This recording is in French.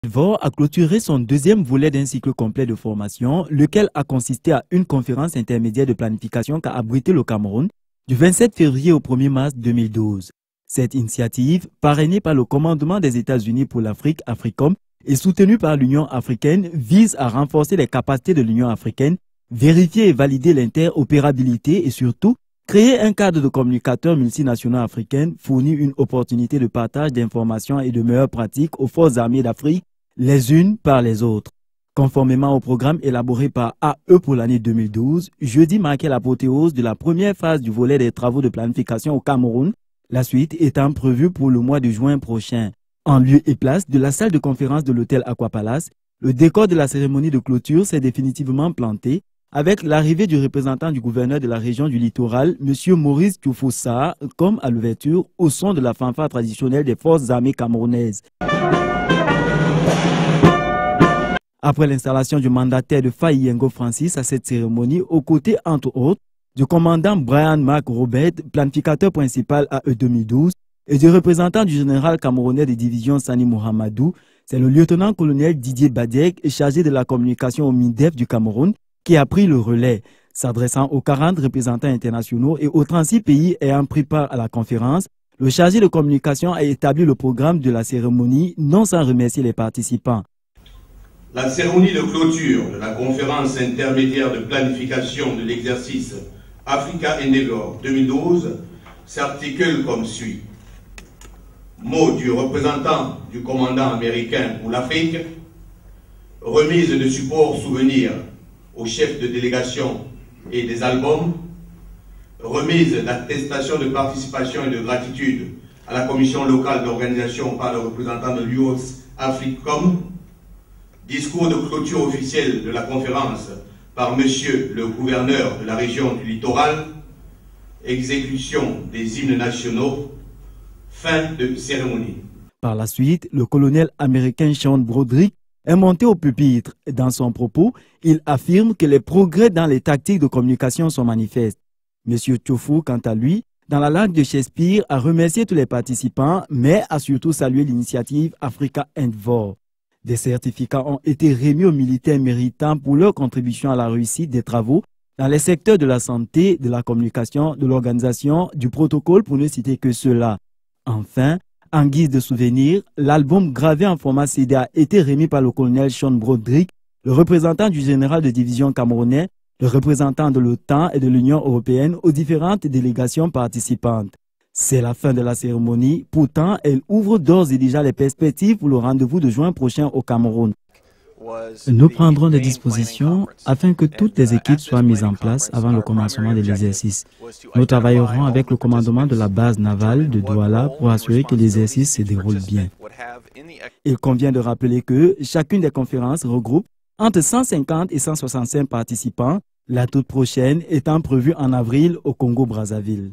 VOR a clôturé son deuxième volet d'un cycle complet de formation, lequel a consisté à une conférence intermédiaire de planification qu'a abrité le Cameroun du 27 février au 1er mars 2012. Cette initiative, parrainée par le commandement des États-Unis pour l'Afrique, AFRICOM, et soutenue par l'Union africaine, vise à renforcer les capacités de l'Union africaine, vérifier et valider l'interopérabilité et surtout, créer un cadre de communicateurs multinationaux africains fournit une opportunité de partage d'informations et de meilleures pratiques aux forces armées d'Afrique, les unes par les autres. Conformément au programme élaboré par AE pour l'année 2012, jeudi marquait l'apothéose de la première phase du volet des travaux de planification au Cameroun, la suite étant prévue pour le mois de juin prochain. En lieu et place de la salle de conférence de l'hôtel Aquapalace, le décor de la cérémonie de clôture s'est définitivement planté avec l'arrivée du représentant du gouverneur de la région du littoral, M. Maurice Dioufo Sarr, comme à l'ouverture au son de la fanfare traditionnelle des forces armées camerounaises. Après l'installation du mandataire de Faye Yengo Francis à cette cérémonie, aux côtés, entre autres, du commandant Brian Mark Robert, planificateur principal à E 2012, et du représentant du général camerounais de division Sani Mohamedou, c'est le lieutenant-colonel Didier Badek, chargé de la communication au MINDEF du Cameroun, qui a pris le relais. S'adressant aux 40 représentants internationaux et aux 36 pays ayant pris part à la conférence, le chargé de communication a établi le programme de la cérémonie, non sans remercier les participants. La cérémonie de clôture de la conférence intermédiaire de planification de l'exercice Africa Endeavour 2012 s'articule comme suit. Mot du représentant du commandant américain pour l'Afrique, remise de support souvenir aux chefs de délégation et des albums, remise d'attestation de participation et de gratitude à la commission locale d'organisation par le représentant de l'UOS AFRICOM, discours de clôture officielle de la conférence par monsieur le gouverneur de la région du littoral, exécution des hymnes nationaux, fin de cérémonie. Par la suite, le colonel américain Sean Broderick est monté au pupitre. Dans son propos, il affirme que les progrès dans les tactiques de communication sont manifestes. M. Tioufou, quant à lui, dans la langue de Shakespeare, a remercié tous les participants, mais a surtout salué l'initiative Africa Endeavour. Des certificats ont été remis aux militaires méritants pour leur contribution à la réussite des travaux dans les secteurs de la santé, de la communication, de l'organisation, du protocole, pour ne citer que ceux-là. Enfin, en guise de souvenir, l'album gravé en format CD a été remis par le colonel Sean Broderick, le représentant du général de division camerounais, le représentant de l'OTAN et de l'Union européenne aux différentes délégations participantes. C'est la fin de la cérémonie, pourtant elle ouvre d'ores et déjà les perspectives pour le rendez-vous de juin prochain au Cameroun. Nous prendrons des dispositions afin que toutes les équipes soient mises en place avant le commencement de l'exercice. Nous travaillerons avec le commandement de la base navale de Douala pour assurer que l'exercice se déroule bien. Il convient de rappeler que chacune des conférences regroupe entre 150 et 165 participants, la toute prochaine étant prévue en avril au Congo-Brazzaville.